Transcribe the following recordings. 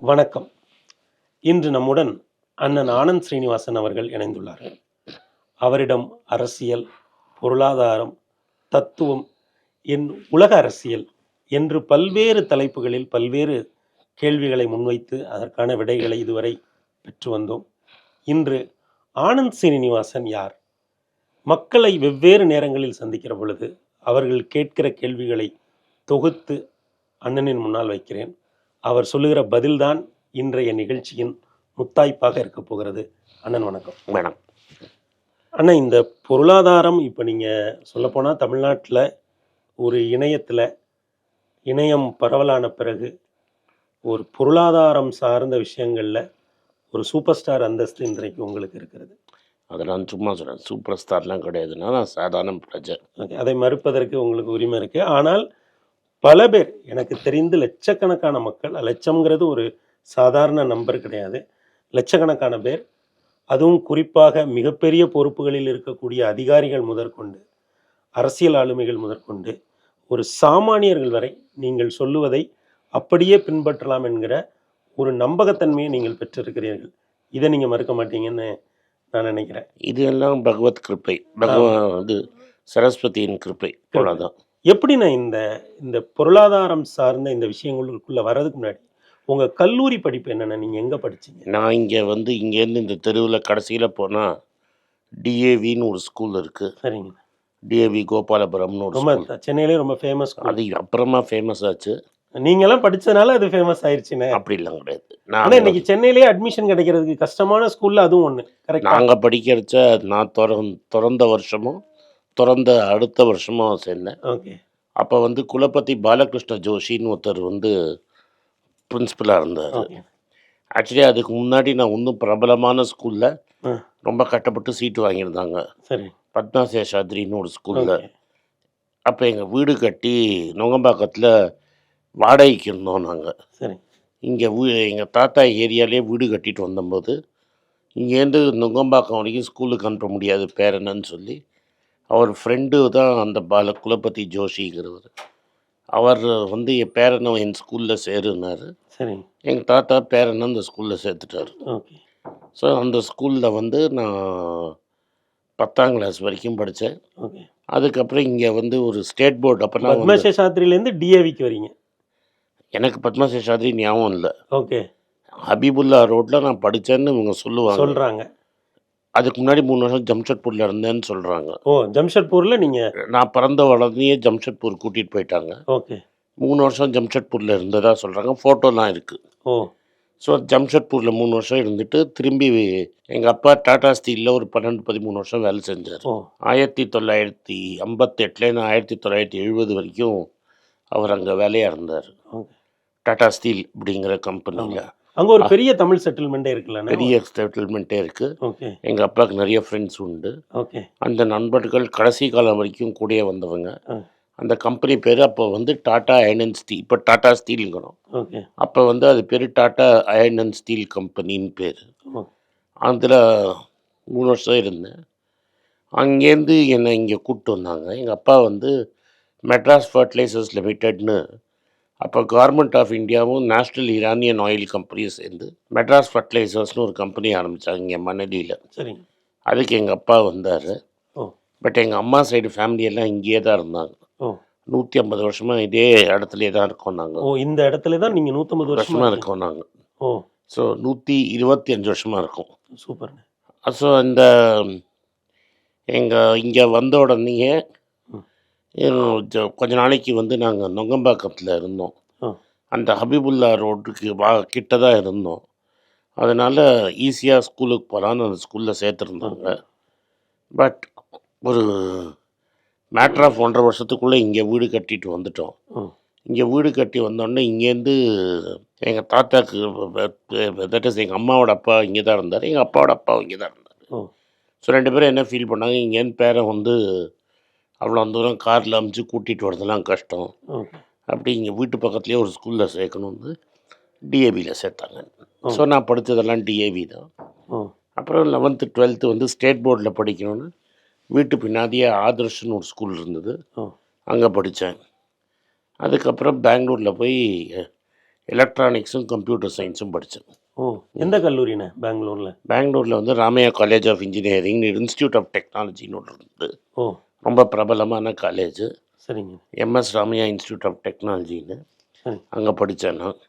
வணக்கம். இன்று நம்முடன் அண்ணன் ஆனந்த் ஸ்ரீனிவாசன் அவர்கள் இணைந்துள்ளார். அவரிடம் அரசியல், பொருளாதாரம், தத்துவம், உலக அரசியல் என்று பல்வேறு தலைப்புகளில் பல்வேறு கேள்விகளை முன்வைத்து அதற்கான விடைகளை இதுவரை பெற்று வந்தோம். இன்று ஆனந்த் ஸ்ரீனிவாசன் யார்? மக்களை வெவ்வேறு நேரங்களில் சந்திக்கிற பொழுது அவர்கள் கேட்கிற கேள்விகளை தொகுத்து அண்ணனின் முன்னால் வைக்கிறேன். அவர் சொல்லுகிற பதில்தான் இன்றைய நிகழ்ச்சியின் முத்தாய்ப்பாக இருக்க போகிறது. அண்ணன் வணக்கம். மேடம், அண்ணா, இந்த பொருளாதாரம் இப்போ நீங்கள் சொல்லப்போனால் தமிழ்நாட்டில் ஒரு இணையம் பரவலான பிறகு ஒரு பொருளாதாரம் சார்ந்த விஷயங்களில் ஒரு சூப்பர் ஸ்டார் அந்தஸ்து இன்றைக்கு உங்களுக்கு இருக்கிறது. அதை நான் சும்மா சொல்கிறேன். சூப்பர் ஸ்டார்லாம் கிடையாதுன்னா நான் சாதாரண பிரஜை. ஓகே, அதை மறுப்பதற்கு உங்களுக்கு உரிமை இருக்குது. ஆனால் பல பேர், எனக்கு தெரிந்து லட்சக்கணக்கான மக்கள், லட்சம்ங்கிறது ஒரு சாதாரண நம்பர் கிடையாது, லட்சக்கணக்கான பேர், அதுவும் குறிப்பாக மிகப்பெரிய பொறுப்புகளில் இருக்கக்கூடிய அதிகாரிகள் முதற்கொண்டு அரசியல் ஆளுமைகள் முதற்கொண்டு ஒரு சாமானியர்கள் வரை நீங்கள் சொல்லுவதை அப்படியே பின்பற்றலாம் என்கிற ஒரு நம்பகத்தன்மையை நீங்கள் பெற்றிருக்கிறீர்கள். இதை நீங்கள் மறுக்க மாட்டீங்கன்னு நான் நினைக்கிறேன். இது எல்லாம் பகவத் கிருப்பை, வந்து சரஸ்வதியின் கிருப்பை. அவ்வளோதான். எப்படி நான் இந்த பொருளாதாரம் சார்ந்த இந்த விஷயங்களுக்குள்ளே வர்றதுக்கு முன்னாடி உங்கள் கல்லூரி படிப்பு என்னென்ன, நீங்கள் எங்கே படிச்சீங்க? நான் இங்கே இங்கேருந்து இந்த தெருவில் கடைசியில் போனால் டிஏவின்னு ஒரு ஸ்கூல் இருக்குது. சரிங்க. டிஏவி கோபாலபுரம்னு ஒரு ஸ்கூல். சென்னையிலே ரொம்ப ஃபேமஸ். அது அப்புறமா ஃபேமஸ் ஆச்சு. நீங்களாம் படித்ததுனால அது ஃபேமஸ் ஆயிடுச்சுன்னு அப்படிலாம் கிடையாது. ஆனால் இன்னைக்கு சென்னையிலே அட்மிஷன் கிடைக்கிறதுக்கு கஷ்டமான ஸ்கூலில் அதுவும் ஒன்று. கரெக்ட். நாங்கள் படிக்கிறச்ச நான் திறந்த வருஷமும் அடுத்த வருஷமும் சேர்ந்தேன். ஓகே. அப்போ குலபதி பாலகிருஷ்ண ஜோஷின்னு ஒருத்தர் பிரின்சிபலாக இருந்தார். ஆக்சுவலி அதுக்கு முன்னாடி நான் இன்னும் பிரபலமான ஸ்கூலில் ரொம்ப கஷ்டப்பட்டு சீட்டு வாங்கியிருந்தாங்க. சரி. பத்மா சேஷாத்ரின்னு ஒரு ஸ்கூலில். அப்போ எங்கள் வீடு கட்டி நுங்கம்பாக்கத்தில் வாடகைக்கு இருந்தோம் நாங்கள். சரி. இங்கே எங்கள் தாத்தா ஏரியாலே வீடு கட்டிட்டு வந்தபோது இங்கேருந்து நுங்கம்பாக்கம் வரைக்கும் ஸ்கூலுக்கு அனுப்ப முடியாது பேரனன்னு சொல்லி அவர் ஃப்ரெண்டு தான் அந்த குலபதி ஜோஷிங்கிறவர். அவர் என் பேரனை என் ஸ்கூலில் சேருனார். சரி. எங்கள் தாத்தா பேரனை அந்த ஸ்கூலில் சேர்த்துட்டார். ஓகே. ஸோ அந்த ஸ்கூலில் நான் 10ஆம் கிளாஸ் வரைக்கும் படித்தேன். ஓகே. அதுக்கப்புறம் இங்கே ஒரு ஸ்டேட் போர்டு. அப்போ நான் பத்மசேஷாத்ரியிலேருந்து டிஏவிக்கு வரீங்க? எனக்கு பத்மசேஷாத்ரி ஞாபகம் இல்லை. ஓகே. ஹபீபுல்லா ரோட்டில் நான் படித்தேன்னு இவங்க சொல்கிறாங்க. அதுக்கு முன்னாடி 3 வருஷம் ஜம்ஷெட்பூரில் இருந்தேன்னு சொல்கிறாங்க. ஓ, ஜம்ஷெட்பூரில் நீங்கள்? நான் பிறந்த வளர்ந்தையே ஜம்ஷெட்பூர் கூட்டிகிட்டு போயிட்டாங்க. ஓகே. 3 வருஷம் ஜம்ஷெட்பூரில் இருந்ததாக சொல்கிறாங்க. ஃபோட்டோலாம் இருக்குது. ஓ. ஸோ ஜம்ஷெட்பூரில் 3 வருஷம் இருந்துட்டு திரும்பி எங்கள் அப்பா டாடா ஸ்டீலில் ஒரு 12-13 வருஷம் வேலை செஞ்சார். 1958 1970 வரைக்கும் அவர் அங்கே வேலையாக இருந்தார். டாடா ஸ்டீல் அப்படிங்கிற கம்பெனியில். அங்கே ஒரு பெரிய தமிழ் செட்டில்மெண்ட்டே இருக்குல்ல? பெரிய செட்டில்மெண்ட்டே இருக்குது. ஓகே. எங்கள் அப்பாவுக்கு நிறைய ஃப்ரெண்ட்ஸ் உண்டு. ஓகே. அந்த நண்பர்கள் கடைசி காலம் வரைக்கும் கூடயே வந்தவங்க. அந்த கம்பெனி பேர் அப்போ டாடா அயர்ன் அண்ட் ஸ்டீல். இப்போ டாடா ஸ்டீலுங்கிறோம். ஓகே. அப்போ அது பேர் டாடா அயர்ன் அண்ட் ஸ்டீல் கம்பெனின்னு பேர். அதில் 3 வருஷம் இருந்தேன். அங்கேருந்து என்னை இங்கே கூப்பிட்டு வந்தாங்க. எங்கள் அப்பா மெட்ராஸ் ஃபர்டிலைசர்ஸ் லிமிட்டட்னு, அப்போ கவர்மெண்ட் ஆஃப் இந்தியாவும் நேஷ்னல் ஈரானியன் ஆயில் கம்பெனியும் சேர்ந்து மெட்ராஸ் ஃபர்டிலைசர்ஸ்னு ஒரு கம்பெனி ஆரம்பித்தாங்க இங்கே மணலியில். சரி. அதுக்கு எங்கள் அப்பா வந்தார். பட் எங்கள் அம்மா சைடு ஃபேமிலியெல்லாம் இங்கேயே தான் இருந்தாங்க. 150 வருஷமாக இதே இடத்துலே தான் இருக்கோம் நாங்கள். இந்த இடத்துல தான் நீங்கள் 150 வருஷமாக இருக்கோம் நாங்கள். ஓ. ஸோ 125 வருஷமாக இருக்கோம். சூப்பர். ஸோ இங்கே வந்த உடனேயே கொஞ்ச நாளைக்கு நாங்கள் நுங்கம்பாக்கத்தில் இருந்தோம். அந்த ஹபீபுல்லா ரோட்டுக்கு கிட்ட தான் இருந்தோம். அதனால் ஈஸியாக ஸ்கூலுக்கு போகலான்னு அந்த ஸ்கூலில் சேர்த்துருந்தாங்க. பட் ஒரு மேட்ரு ஆஃப் 1.5 வருஷத்துக்குள்ளே இங்கே வீடு கட்டிட்டு வந்துட்டோம். இங்கே வீடு கட்டி வந்தோடனே இங்கேருந்து எங்கள் தாத்தாக்கு, தட் இஸ் எங்கள் அம்மாவோட அப்பா இங்கே தான் இருந்தார், எங்கள் அப்பாவோட அப்பா இங்கே தான் இருந்தார். ஸோ 2 பேரும் என்ன ஃபீல் பண்ணாங்க, இங்கேருந்து பேரை அவ்வளோ தூரம் காரில் அமுச்சு கூட்டிகிட்டு வரதெல்லாம் கஷ்டம், அப்படி இங்கே வீட்டு பக்கத்துலேயே ஒரு ஸ்கூலில் சேர்க்கணும்னு டிஏவியில் சேர்த்தாங்க. ஸோ நான் படித்ததெல்லாம் டிஏவி தான். அப்புறம் 11th 12th ஸ்டேட் போர்டில் படிக்கணும்னு வீட்டு பின்னாடியே ஆதர்ஷ்னு ஒரு ஸ்கூல் இருந்தது, அங்கே படித்தேன். அதுக்கப்புறம் பெங்களூரில் போய் எலக்ட்ரானிக்ஸும் கம்ப்யூட்டர் சயின்ஸும் படித்தேன். ஓ! எந்த கல்லூரிண்ணே பெங்களூர்ல? பெங்களூரில் வந்து Ramaiah college of engineering institute of டெக்னாலஜின்னு ஒன்று இருந்தது. ஓ! ரொம்ப பிரபலமான காலேஜ். சரிங்க. எம்எஸ் ராமையா இன்ஸ்டியூட் ஆஃப் டெக்னாலஜின்னு சரி. அங்கே படித்தேன் நான்.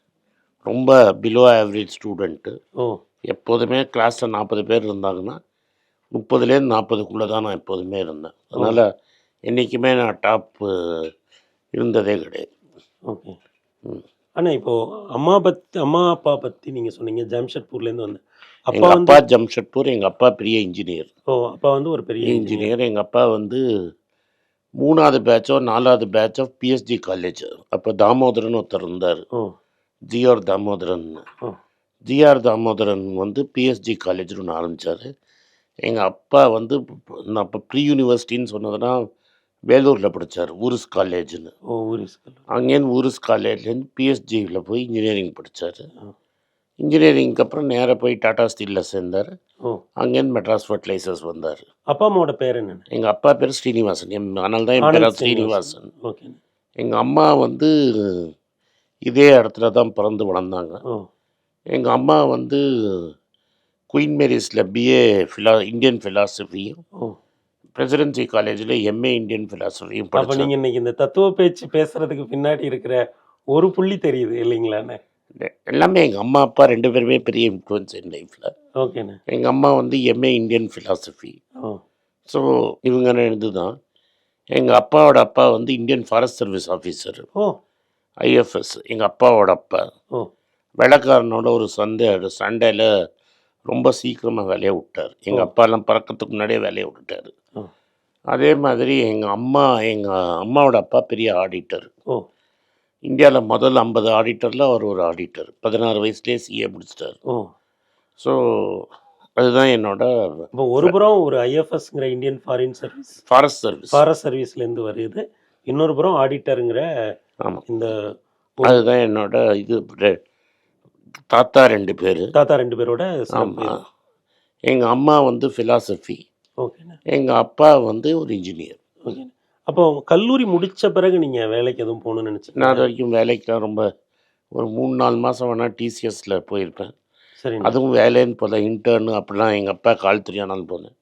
ரொம்ப பிலோ ஆவரேஜ் ஸ்டூடெண்ட்டு. ஓ! எப்போதுமே கிளாஸில் 40 பேர் இருந்தாங்கன்னா 30லேருந்து 40க்குள்ளே தான் நான் எப்போதுமே இருந்தேன். அதனால் என்றைக்குமே நான் டாப்பு இருந்ததே கிடையாது. ஓகே. ம். அண்ணா இப்போ அம்மா, அப்பா பத்தி நீங்க சொன்னீங்க. ஜாம்ஷெட்பூர்லேருந்து வந்தேன். அப்பா எங்கள் வந்து அப்பா ஜம்ஷெட்பூர், எங்கள் அப்பா பெரிய இன்ஜினியர். ஓ! அப்பா வந்து ஒரு பெரிய இன்ஜினியர். இன்ஜினியர். எங்கள் அப்பா வந்து 3வது பேட்சோ 4வது பேட்ச் ஆஃப் பிஎஸ்ஜி காலேஜ். அப்போ தாமோதரன் ஒருத்தர் இருந்தார். ஓ! ஜிஆர் தாமோதரன். ஓ! ஜிஆர் தாமோதரன் வந்து பிஎஸ்ஜி காலேஜ்னு ஒன்று ஆரம்பித்தார். எங்கள் அப்பா வந்து நான் அப்போ ப்ரீ யூனிவர்சிட்டின்னு சொன்னதுன்னா வேலூரில் படித்தார், ஊரிஸ் காலேஜ்னு. ஓ! ஊரிஸ் கல்லூரி. அங்கேருந்து ஊரிஸ் காலேஜ்லேருந்து பிஎஸ்ஜியில் போய் இன்ஜினியரிங் படித்தார். ஆ. இன்ஜினியரிங்க்கு அப்புறம் நேராக போய் டாடா ஸ்டீலில் சேர்ந்தார். ஓ! அங்கேருந்து மெட்ராஸ் ஃபர்டிலைசர்ஸ் வந்தார். அப்பா அம்மாவோட பேர் என்னண்ணே? எங்கள் அப்பா பேர் ஸ்ரீனிவாசன். அதனால தான் என் பேர் ஸ்ரீனிவாசன். ஓகேண்ணே. எங்கள் அம்மா வந்து இதே இடத்துல தான் பிறந்து வளர்ந்தாங்க. ஓ! எங்கள் அம்மா வந்து குயின் மேரிஸில் பிஏ இந்தியன் ஃபிலாசபியும், ஓ! பிரசிடென்சி காலேஜில் எம்ஏ இந்தியன் ஃபிலாசபியும் அப்ப படித்தேன். நீங்க இன்னைக்கு இந்த தத்துவ பேச்சு பேசுறதுக்கு பின்னாடி இருக்கிற ஒரு புள்ளி தெரியுது இல்லைங்களாண்ணே? எல்லாமே எங்கள் அம்மா அப்பா 2 பேருமே பெரிய இன்ஃப்ளூயன்ஸ் என் லைஃப்பில். ஓகேண்ணே. எங்கள் அம்மா வந்து எம்ஏ இந்தியன் ஃபிலாசபி. ஓ! ஸோ இவங்க ரெண்டு தான். எங்கள் அப்பாவோட அப்பா வந்து இந்தியன் ஃபாரஸ்ட் சர்வீஸ் ஆஃபீஸர், ஓ! ஐஎஃப்எஸ். எங்கள் அப்பாவோட அப்பா ஓ! வெள்ளக்காரனோட ஒரு சண்டையில் ரொம்ப சீக்கிரமாக வேலையை விட்டார். எங்கள் அப்பாலாம் பறக்கிறதுக்கு முன்னாடியே வேலையை விட்டுட்டார். ஓ! அதே மாதிரி எங்கள் அம்மாவோட அப்பா பெரிய ஆடிட்டர். ஓ! இந்தியாவில் முதல் 50 ஆடிட்டரில் அவர் ஒரு ஆடிட்டர். 16 வயசுலேயே சிஏ முடிச்சிட்டார். ஓ! ஸோ அதுதான் என்னோட இப்போ ஒரு புறம் ஒரு ஐஎஃப்எஸ்ங்கிற Indian foreign service forest service. Forest சர்வீஸ்லேருந்து வருது. இன்னொரு புறம் ஆடிட்டருங்கிற ஆமாம், இந்த அதுதான் என்னோட இது. தாத்தா 2 பேர். தாத்தா 2 பேரோட சிறப்பு இது. ஆமாம். எங்கள் அம்மா வந்து ஃபிலாசபி, ஓகேண்ணே. எங்கள் அப்பா வந்து ஒரு இன்ஜினியர். ஓகேண்ணே. அப்போ கல்லூரி முடிச்ச பிறகு நீங்க வேலைக்கு எதுவும் போகணும்னு நான் நினைச்சீங்களா? அது வரைக்கும் வேலைக்கெலாம் ரொம்ப ஒரு 3-4 மாதம் வேணால் டிசிஎஸில் போயிருப்பேன். சரிண்ணே. அதுவும் வேலைன்னு போல இன்டர்னு அப்படிலாம் எங்கள் அப்பா கால் தெரியானாலும் போனேன்.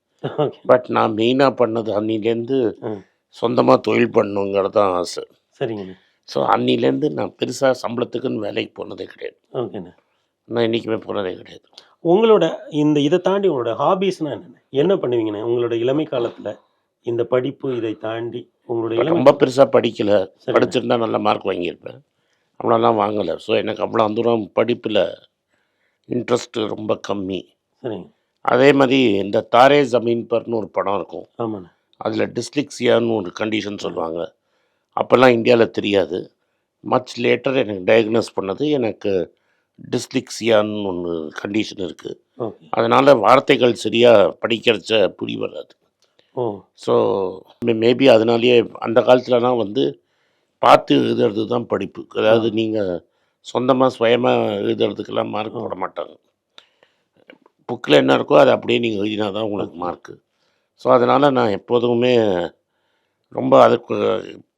ஓகே. பட் நான் மெயினாக பண்ணது அன்னிலேருந்து ம். சொந்தமாக தொழில் பண்ணணுங்கிறது தான் ஆசை. சரிங்கண்ணே. ஸோ அன்னிலேருந்து நான் பெருசாக சம்பளத்துக்குன்னு வேலைக்கு போனதே கிடையாது. ஓகேண்ணே. நான் என்றைக்குமே போனதே கிடையாது. உங்களோட இதை தாண்டி உங்களோட ஹாபீஸ்னா என்னண்ணே? என்ன பண்ணுவீங்கண்ணே உங்களோட இளமை காலத்துல? இந்த படிப்பு இதை தாண்டி உங்களுடைய இளமை ரொம்ப பெருசாக படிக்கலை. சரிண்ணே. படிச்சிருந்தா நல்ல மார்க் வாங்கியிருப்பேன். அவ்வளோலாம் வாங்கலை. ஸோ எனக்கு அவ்வளோ தூரம் படிப்பில் இன்ட்ரெஸ்ட்டு ரொம்ப கம்மி. சரிங்க. அதே மாதிரி இந்த தாரே ஜமீன் பர்னு ஒரு படம் இருக்கும். ஆமாண்ணே. அதில் டிஸ்லிக்ஸியான்னு ஒரு கண்டிஷன் சொல்லுவாங்க. அப்போல்லாம் இந்தியாவில் தெரியாது. மச் லேட்டர் எனக்கு டயக்னோஸ் பண்ணது. எனக்கு டிஸ்லிக்ஸியான்னு ஒன்று கண்டிஷன் இருக்குது. ஓகே. அதனால் வார்த்தைகள் சரியாக படிக்கிறச்ச புரிய வராது. ஓ! ஸோ மேபி அதனாலேயே அந்த காலத்துலலாம் வந்து பார்த்து எழுதுறது தான் படிப்பு. அதாவது நீங்கள் சொந்தமாக சுயமாக எழுதுறதுக்கெல்லாம் மார்க் போட மாட்டாங்க. புக்கில் என்ன இருக்கோ அதை அப்படியே நீங்கள் எழுதினா தான் உங்களுக்கு மார்க்கு. ஸோ அதனால் நான் எப்போதுமே ரொம்ப அதுக்கு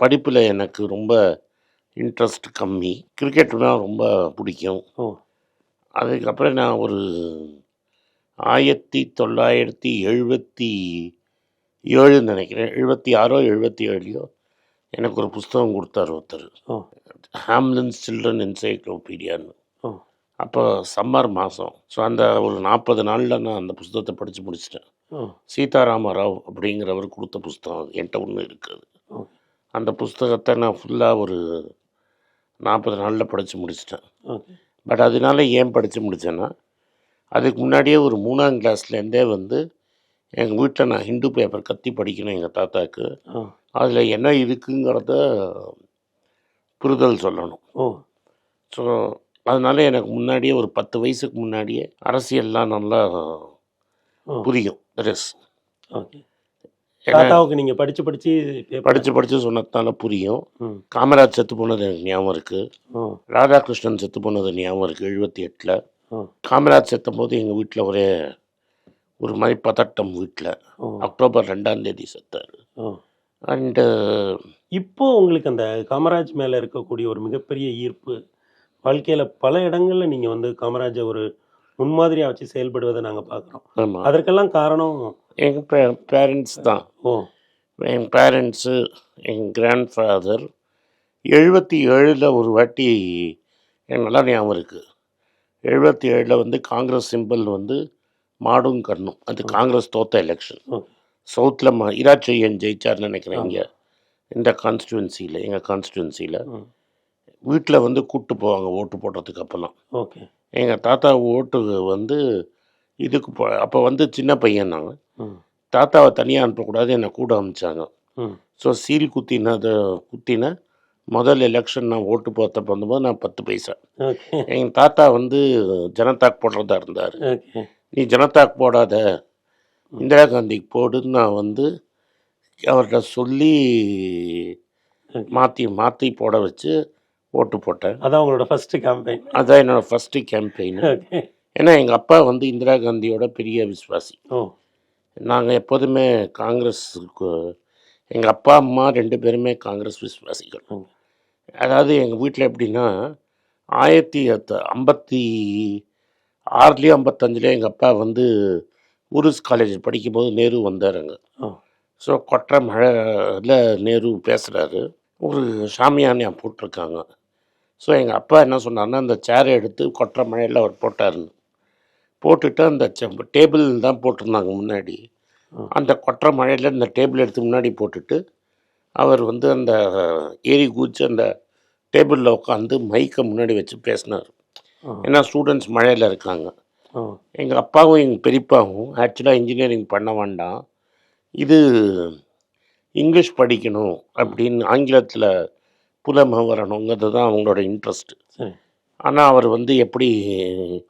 படிப்பில் எனக்கு ரொம்ப இன்ட்ரெஸ்ட் கம்மி. கிரிக்கெட்னா ரொம்ப பிடிக்கும். ஓ! அதுக்கப்புறம் நான் ஒரு 1977 நினைக்கிறேன், 76ஓ 77லையோ எனக்கு ஒரு புஸ்தகம் கொடுத்தார் ஒருத்தர், ஓ! ஹாம்லின்ஸ் சில்ட்ரன் என்சைக்ளோபீடியான்னு. ஓ! அப்போ சம்மர் மாதம். ஸோ அந்த ஒரு 40 நாளில் நான் அந்த புஸ்தகத்தை படித்து முடிச்சிட்டேன். ஓ! சீதாராம ராவ் அப்படிங்கிறவர் கொடுத்த புஸ்தகம் அது. என்கிட்ட ஒன்று இருக்குது. ஓ! அந்த புஸ்தகத்தை நான் ஃபுல்லாக ஒரு 40 நாளில் படித்து முடிச்சிட்டேன். ஓகே. பட் அதனால ஏன் படித்து முடித்தேன்னா, அதுக்கு முன்னாடியே ஒரு 3ஆம் கிளாஸ்லேருந்தே வந்து எங்கள் வீட்டில் நான் ஹிந்து பேப்பர் கத்தி படிக்கணும் எங்கள் தாத்தாவுக்கு. ஆ. அதில் என்ன இருக்குங்கிறத புரிதல் சொல்லணும். ஓ! ஸோ அதனால எனக்கு முன்னாடியே ஒரு 10 வயசுக்கு முன்னாடியே அரசியல்லாம் நல்லா ஓ! புரியும். That is okay. தாத்தாவுக்கு நீங்க படிச்சு பேப்பர் படித்து சொன்னதுனால புரியும். ம். காமராஜ் செத்து போனது எனக்கு ஞாபகம் இருக்குது. ஓ! ராதாகிருஷ்ணன் செத்து போனது ஞாபகம் இருக்குது 78ல். ஓ! காமராஜ் செத்தும்போது எங்கள் வீட்டில் ஒரே ஒரு மாதிரி பதட்டம் வீட்டில். ஓ! அக்டோபர் 2ஆம் தேதி செத்தார். ஓ! அண்டு இப்போ உங்களுக்கு அந்த காமராஜ் மேல இருக்கக்கூடிய ஒரு மிகப்பெரிய ஈர்ப்பு வாழ்க்கையில பல இடங்கள்ல நீங்க வந்து காமராஜர் ஒரு முன்மாதிரியா வச்சு செயல்படுவதை நாங்க பார்க்குறோம். ஆமாம். அதற்கெல்லாம் காரணம் எங்கள் பேரண்ட்ஸ் தான். ஓ! என் பேரண்ட்ஸு, எங்கள் கிராண்ட்ஃபாதர் 77ல் ஒரு வாட்டி எனக்கு நல்லா ஞாபகம் இருக்குது. 77ல் வந்து காங்கிரஸ் சிம்பிள் வந்து மாடும் கண்ணும். அது காங்கிரஸ் தோத்த எலெக்ஷன். ஓகே. சவுத்தில் இராச்செய்யன் ஜெயிச்சார்னு நினைக்கிறேன். ஆமா. இங்கே இந்த கான்ஸ்டுவன்சியில், எங்கள் கான்ஸ்டுவன்சியில் ம். வீட்டில் வந்து கூப்பிட்டு போவாங்க ஓட்டு போடுறதுக்கு. அப்போல்லாம் ஓகே. எங்கள் தாத்தா ஓட்டு வந்து இதுக்கு அப்போ வந்து சின்ன பையன் நாங்கள். ம். தாத்தாவை தனியாக அனுப்பக்கூடாது, என்னை கூட அனுப்பிச்சாங்க. ம். ஸோ சீல் குத்தின முதல் எலெக்ஷன் நான் ஓட்டு போத்த பண்ணும்போது நான் 10 பைசா. ஓகே. எங்கள் தாத்தா வந்து ஜனதாக்கு போடுறதா இருந்தார். ஓகே. நீ ஜனதாக்கு போடாத, ம். இந்திரா காந்திக்கு போடுன்னு நான் வந்து அவர்கிட்ட சொல்லி ஓகே. மாற்றி போட வச்சு ஓட்டு போட்டேன். அதான் உங்களோட ஃபர்ஸ்ட் கேம்பெயின். அதான் என்னோடய ஃபஸ்ட்டு கேம்பெயின். ஓகே. ஏன்னா எங்கள் அப்பா வந்து இந்திரா காந்தியோட பெரிய விசுவாசி. ஓ! நாங்கள் எப்போதுமே காங்கிரஸுக்கு, எங்கள் அப்பா அம்மா 2 பேருமே காங்கிரஸ் விசுவாசிகள். ம். அதாவது எங்கள் வீட்டில் எப்படின்னா 1956லேயோ 55லேயோ எங்கள் அப்பா வந்து உருஸ் காலேஜ் படிக்கும்போது நேரு வந்தாருங்க. ஓ! ஸோ கொற்ற மழையில் நேரு பேசுகிறாரு. ஒரு ஷாமியானியா போட்டிருக்காங்க. ஸோ எங்கள் அப்பா என்ன சொன்னார்னா, அந்த சேரை எடுத்து கொற்ற மழையில் அவர் போட்டாருன்னு போட்டுட்டு அந்த டேபிள் தான் போட்டிருந்தாங்க முன்னாடி. ம். அந்த கொற்ற மழையில் இந்த டேபிள் எடுத்து முன்னாடி போட்டுட்டு அவர் வந்து அந்த ஏறி குதிச்சு அந்த டேபிளில் உட்காந்து மைக்கை முன்னாடி வச்சு பேசினார். ம். ஏன்னா ஸ்டூடெண்ட்ஸ் மழையில் இருக்காங்க. ம். எங்கள் அப்பாவும் எங்கள் பெரியப்பாவும் ஆக்சுவலாக இன்ஜினியரிங் பண்ண வேண்டாம், இது இங்கிலீஷ் படிக்கணும் அப்படின்னு, ஆங்கிலத்தில் புலமை வரணுங்கிறது தான் அவங்களோட இன்ட்ரெஸ்ட்டு. சரி. ஆனால் அவர் வந்து எப்படி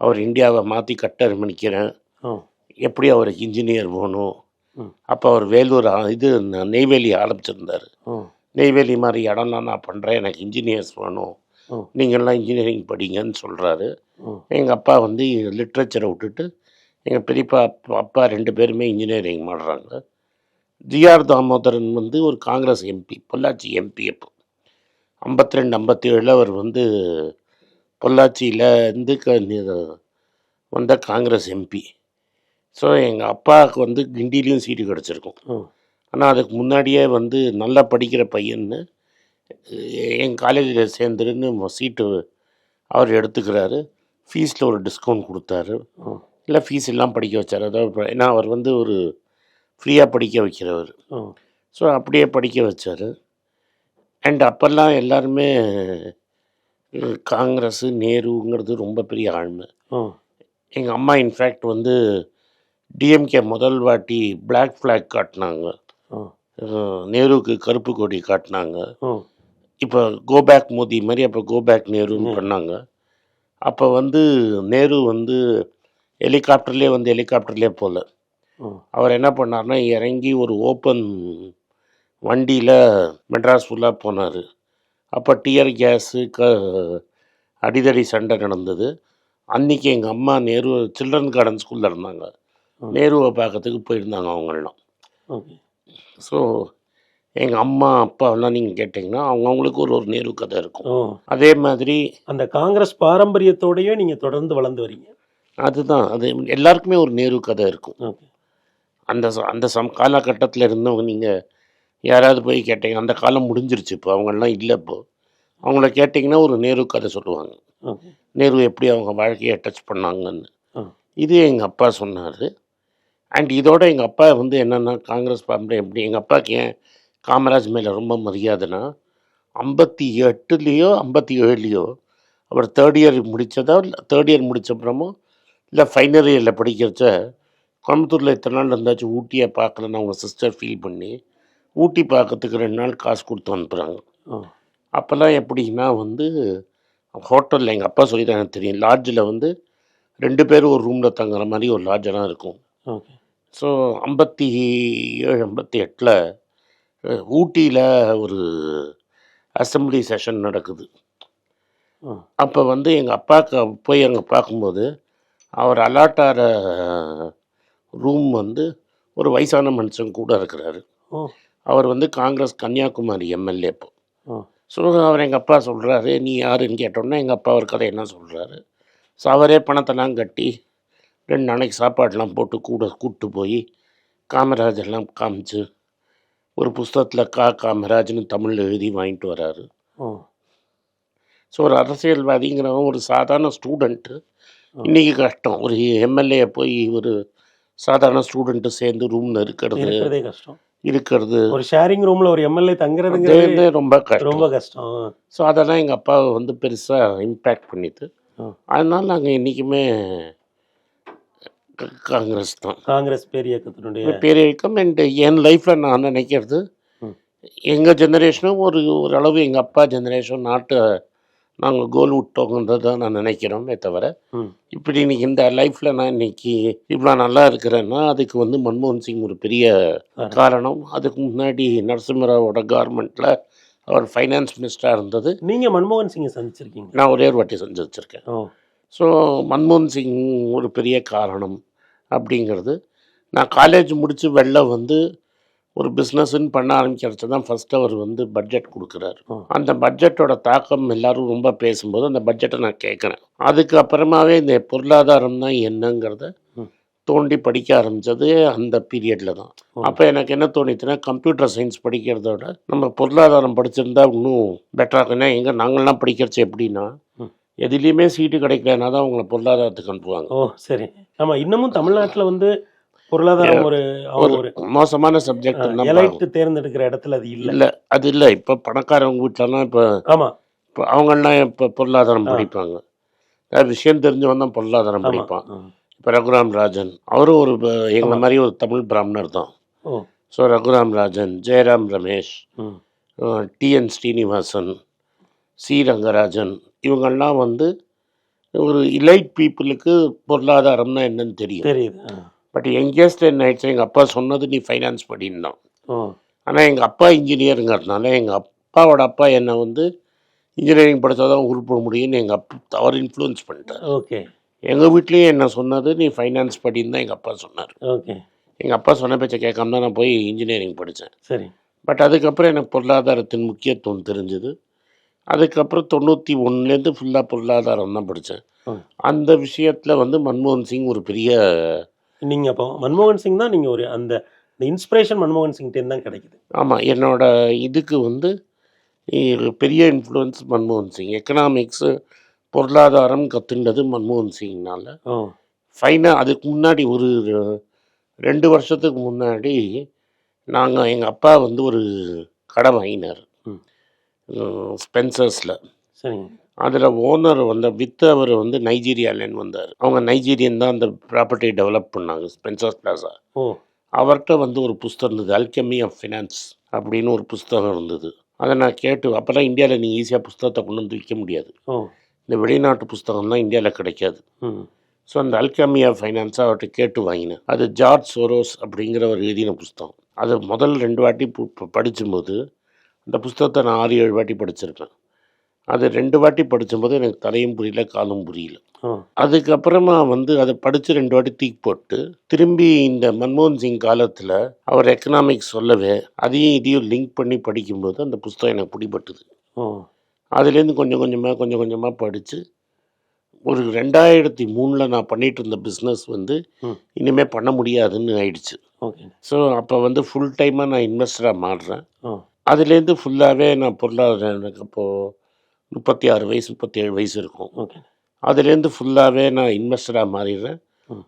அவர் இந்தியாவை மாற்றி கட்டமைக்கிறேன், ம். எப்படி அவருக்கு இன்ஜினியர் போகணும். ம். அப்போ அவர் வேலூர் நெய்வேலி ஆரம்பிச்சிருந்தார். ம். நெய்வேலி மாதிரி இடம்லாம் நான் பண்ணுறேன், எனக்கு இன்ஜினியர்ஸ் வேணும், ம். நீங்கள்லாம் இன்ஜினியரிங் படிங்கன்னு சொல்கிறாரு. ம். எங்கள் அப்பா வந்து லிட்ரேச்சரை விட்டுட்டு எங்கள் பெரியப்பா அப்பா 2 பேருமே இன்ஜினியரிங் பண்ணுறாங்க. ஜிஆர் தாமோதரன் வந்து ஒரு காங்கிரஸ் எம்பி, பொள்ளாச்சி எம்பி. அப்போ 52 57 அவர் வந்து பொள்ளாச்சியில் இருந்து வந்த காங்கிரஸ் எம்பி. ஸோ எங்கள் அப்பாவுக்கு வந்து கிண்டிலையும் சீட்டு கிடச்சிருக்கும். ம். ஆனால் அதுக்கு முன்னாடியே வந்து நல்லா படிக்கிற பையன்னு என் காலேஜில் சேர்ந்துருன்னு சீட்டு அவர் எடுத்துக்கிறாரு. ஃபீஸில் ஒரு டிஸ்கவுண்ட் கொடுத்தாரு. ம். இல்லை ஃபீஸ் எல்லாம் படிக்க வச்சார். அதாவது ஏன்னா அவர் வந்து ஒரு ஃப்ரீயாக படிக்க வைக்கிறவர். ம். ஸோ அப்படியே படிக்க வச்சார். அண்ட் அப்போல்லாம் எல்லாருமே காங்கிரஸு நேருங்கிறது ரொம்ப பெரிய ஆழ்மை. ம். எங்கள் அம்மா இன்ஃபேக்ட் வந்து டிஎம்கே முதல் வாட்டி பிளாக் ஃப்ளாக் காட்டினாங்க. ம். நேருவுக்கு கருப்பு கொடி காட்டினாங்க. ம். இப்போ கோபேக் மோடி மாதிரி அப்போ கோபேக் நேருன்னு பண்ணாங்க. அப்போ வந்து நேரு வந்து ஹெலிகாப்டர்லேயே போகல. ம். அவர் என்ன பண்ணார்னா, இறங்கி ஒரு ஓப்பன் வண்டியில் மெட்ராஸ் ஃபுல்லாக போனார். அப்போ டியர் கேஸு அடிதடி சண்டை நடந்தது. அன்றைக்கி எங்கள் அம்மா நேரு சில்ட்ரன் கார்டன் ஸ்கூலில் இருந்தாங்க. ம். நேருவை பார்க்கறதுக்கு போயிருந்தாங்க அவங்களாம். ஓகே. ஸோ எங்கள் அம்மா அப்பாவெல்லாம் நீங்கள் கேட்டிங்கன்னா அவங்கவுங்களுக்கு ஒரு நேரு கதை இருக்கும். ஓ! அதே மாதிரி அந்த காங்கிரஸ் பாரம்பரியத்தோடயே நீங்க தொடர்ந்து வளர்ந்து வரீங்க. அதுதான், அது எல்லாருக்குமே ஒரு நேரு கதை இருக்கும். ஓகே. அந்த காலகட்டத்தில் இருந்தவங்க நீங்கள் யாராவது போய் கேட்டிங்க, அந்த காலம் முடிஞ்சிருச்சு, இப்போ அவங்கெல்லாம் இல்லை. இப்போ அவங்கள கேட்டிங்கன்னா ஒரு நேரு கதை சொல்லுவாங்க. ஓகே. நேரு எப்படி அவங்க வாழ்க்கையை டச் பண்ணாங்கன்னு. ஆ. இது எங்கள் அப்பா சொன்னார். அண்ட் இதோட எங்கள் அப்பா வந்து என்னென்னா, காங்கிரஸ் பாரம்பரியம் எப்படி, எங்கள் அப்பாவுக்கு ஏன் காமராஜ் மேலே ரொம்ப மரியாதைனா, 58லேயோ 57லேயோ அவர் தேர்ட் இயர் முடித்தப்புறமோ இல்லை ஃபைனல் இயரில் படிக்கிறச்ச கோயம்புத்தூரில் இத்தனை நாள் இருந்தாச்சு ஊட்டியை பார்க்கலன்னு அவங்க சிஸ்டர் ஃபீல் பண்ணி ஊட்டி பார்க்கறதுக்கு 2 நாள் காசு கொடுத்து அனுப்புகிறாங்க. ஓ! அப்போல்லாம் எப்படின்னா வந்து ஹோட்டலில் எங்கள் அப்பா சொல்லி தான் எனக்கு தெரியும், லாட்ஜில் வந்து 2 பேரும் ஒரு ரூமில் தங்குற மாதிரி ஒரு லாட்ஜெல்லாம் இருக்கும். ஓகே. ஸோ 57 58ல் ஊட்டியில் ஒரு அசம்பிளி செஷன் நடக்குது. ம். அப்போ வந்து எங்கள் அப்பாவுக்கு போய் அங்கே பார்க்கும்போது அவர் அலாட் ஆகிற ரூம் வந்து ஒரு வயசான மனுஷன் கூட இருக்கிறாரு. ஓ! அவர் வந்து காங்கிரஸ் கன்னியாகுமரி எம்எல்ஏ. இப்போ ஓ! ஸோ அவர் எங்கள் அப்பா சொல்கிறாரு, நீ யாருன்னு கேட்டோன்னே எங்கள் அப்பா ஒரு கதை என்ன சொல்கிறாரு. ஸோ அவரே பணத்தெல்லாம் கட்டி 2 நாளைக்கு சாப்பாடெலாம் போட்டு கூப்பிட்டு போய் காமராஜர்லாம் காமிச்சு ஒரு புஸ்தகத்தில் காமராஜ்னு தமிழில் எழுதி வாங்கிட்டு வராரு. ஓ ஸோ ஒரு அரசியல்வாதிங்கிறவன் ஒரு சாதாரண ஸ்டூடெண்ட்டு இன்றைக்கி கஷ்டம். ஒரு எம்எல்ஏ போய் ஒரு சாதாரண ஸ்டூடெண்ட்டு சேர்ந்து ரூமில் இருக்கிறதே கஷ்டம். இருக்கிறது ஒரு ஷேரிங் ரூம்ல ஒரு எம்எல்ஏ தங்குறதுங்கிறது ரொம்ப கஷ்டம். ரொம்ப கஷ்டம். ஸோ அதெல்லாம் எங்கள் அப்பாவை வந்து பெருசாக இம்பேக்ட் பண்ணிது. அதனால் நாங்கள் என்றைக்குமே காங்கிரஸ் தான். காங்கிரஸ் பேரியக்கத்தினுடைய பேரியக்கம். அண்ட் என் லைஃப்பில் நான் நினைக்கிறது எங்கள் ஜெனரேஷனும் ஓரளவு எங்கள் அப்பா ஜெனரேஷன் நாட்டை நாங்கள் கோல் விட்டோங்கிறது தான் நான் நினைக்கிறோமே தவிர இப்படி இன்னைக்கு இந்த லைஃப்பில் நான் இன்னைக்கு இவ்வளோ நல்லா இருக்கிறேன்னா அதுக்கு வந்து மன்மோகன் சிங் ஒரு பெரிய காரணம். அதுக்கு முன்னாடி நரசிம்மராவோட கவர்மெண்ட்டில் அவர் ஃபைனான்ஸ் மினிஸ்டராக இருந்தது. நீங்கள் மன்மோகன் சிங்கை சந்திச்சிருக்கீங்க? நான் ஒரே ஒரு வாட்டி சந்திச்சிருக்கேன். ஸோ மன்மோகன் சிங் ஒரு பெரிய காரணம் அப்படிங்கிறது. நான் காலேஜ் முடித்து வெளில வந்து ஒரு பிஸ்னஸ்ன்னு பண்ண ஆரம்பிக்கிறச்சு தான் ஃபஸ்ட்டு அவர் வந்து பட்ஜெட் கொடுக்குறாரு. அந்த பட்ஜெட்டோட தாக்கம் எல்லோரும் ரொம்ப பேசும்போது அந்த பட்ஜெட்டை நான் கேட்குறேன். அதுக்கப்புறமாவே இந்த பொருளாதாரம் தான் என்னங்கிறத தோண்டி படிக்க ஆரம்பித்தது அந்த பீரியடில் தான். அப்போ எனக்கு என்ன தோணிச்சுன்னா கம்ப்யூட்டர் சயின்ஸ் படிக்கிறதோட நம்ம பொருளாதாரம் படிச்சிருந்தா இன்னும் பெட்டராக. ஏன்னா எங்கே நாங்கள்லாம் படிக்கிறச்சு எப்படின்னா எதுலேயுமே சீட்டு கிடைக்கலன்னா தான் அவங்கள பொருளாதாரத்துக்கு அனுப்புவாங்க. ஓ சரி. ஆமாம், இன்னமும் தமிழ்நாட்டில் வந்து பொருளாதாரம் ஒரு மோசமான சப்ஜெக்ட். எலைட்டு தேர்ந்தெடுக்கிற இடத்துல அது இல்லை. அது இல்லை. இப்போ பணக்காரவங்க வீட்டிலலாம் இப்போ இப்போ அவங்கெல்லாம் இப்போ பொருளாதாரம் படிப்பாங்க. விஷயம் தெரிஞ்சவன் தான் பொருளாதாரம் படிப்பான். இப்போ ரகுராம் ராஜன் அவரும் ஒரு எங்களை மாதிரி ஒரு தமிழ் பிராமணர் தான். So Raghuram Rajan, Jairam Ramesh, TN Srinivasan, C Rangarajan இவங்கெல்லாம் வந்து ஒரு இலைட் பீப்புளுக்கு பொருளாதாரம்னா என்னன்னு தெரியுது. பட் எங்கேஸ்ட் என்ன ஆயிடுச்சு, எங்கள் அப்பா சொன்னது நீ ஃபைனான்ஸ் படிந்தான். ஆனால் எங்கள் அப்பா இன்ஜினியருங்கிறதுனால எங்கள் அப்பாவோட அப்பா என்னை வந்து இன்ஜினியரிங் படித்தா தான் உருப்பட முடியும்னு எங்கள் அப்பா அவர் இன்ஃப்ளூயன்ஸ் பண்ணிட்டார். ஓகே. எங்கள் வீட்லேயும் என்ன சொன்னது நீ ஃபைனான்ஸ் படின்னு தான் எங்கள் அப்பா சொன்னார். ஓகே. எங்கள் அப்பா சொன்ன பேச்சை கேட்காம தான் நான் போய் இன்ஜினியரிங் படித்தேன். சரி. பட் அதுக்கப்புறம் எனக்கு பொருளாதாரத்தின் முக்கியத்துவம் தெரிஞ்சுது. அதுக்கப்புறம் 91லேருந்து ஃபுல்லாக பொருளாதாரம் தான் படித்தேன். அந்த விஷயத்தில் வந்து மன்மோகன் சிங் ஒரு பெரிய நீங்கள் அப்போ மன்மோகன் சிங் தான் நீங்கள் ஒரு அந்த இன்ஸ்பிரேஷன் மன்மோகன் சிங்டேன்னு தான் கிடைக்குது. ஆமாம், என்னோட இதுக்கு வந்து பெரிய இன்ஃப்ளூயன்ஸ் மன்மோகன் சிங். எக்கனாமிக்ஸு பொருளாதாரம் கற்றுண்டது மன்மோகன் சிங்னால. அதுக்கு முன்னாடி ஒரு 2 வருஷத்துக்கு முன்னாடி எங்கள் அப்பா வந்து ஒரு கடை வாங்கினார் ஸ்பென்சர்ஸில். சரிங்க. அதில் ஓனர் வந்து அவர் வந்து நைஜீரியாலேருந்து வந்தார். அவங்க நைஜீரியன் தான் அந்த ப்ராப்பர்ட்டி டெவலப் பண்ணாங்க, ஸ்பென்சர்ஸ் பிளாசா. அவர்கிட்ட வந்து ஒரு புஸ்தகம் இருந்தது, அல்கெமி ஆஃப் ஃபினான்ஸ் அப்படின்னு ஒரு புஸ்தகம் இருந்தது. அதை நான் கேட்டு, அப்போல்லாம் இந்தியாவில் நீங்கள் ஈஸியாக புஸ்தகத்தை கொண்டு வந்து விற்க முடியாது. இந்த வெளிநாட்டு புஸ்தகம்லாம் இந்தியாவில் கிடைக்காது. ஸோ அந்த அல்கெமி ஆஃப் ஃபைனான்ஸை அவர்கிட்ட கேட்டு வாங்கினேன். அது ஜார்ஜ் சோரோஸ் அப்படிங்கிறவர் எழுதின புஸ்தகம். அது முதல் 2 வாட்டி படிக்கும்போது அந்த புஸ்தகத்தை நான் 6-7 வாட்டி படிச்சிருப்பேன். அது 2 வாட்டி படிக்கும்போது எனக்கு தலையும் புரியல, காலும் புரியல. அதுக்கப்புறமா வந்து அதை படித்து 2 வாட்டி தூக்கி போட்டு திரும்பி இந்த மன்மோகன் சிங் காலத்தில் அவர் எக்கனாமிக்ஸ் சொல்லவே அதையும் இதையும் லிங்க் பண்ணி படிக்கும்போது அந்த புஸ்தகம் எனக்கு பிடிபட்டுது. அதுலேருந்து கொஞ்சம் கொஞ்சமாக படித்து ஒரு 2003 நான் பண்ணிகிட்டு இருந்த பிஸ்னஸ் வந்து இனிமேல் பண்ண முடியாதுன்னு ஆயிடுச்சு. ஸோ அப்போ வந்து ஃபுல் டைமாக நான் இன்வெஸ்டராக மாறுறேன். அதுலேருந்து ஃபுல்லாகவே நான் பொருளாதாரம், எனக்கு அப்போது 36 வயசு 37 வயசு இருக்கும். அதுலேருந்து ஃபுல்லாகவே நான் இன்வெஸ்டராக மாறிடுறேன்.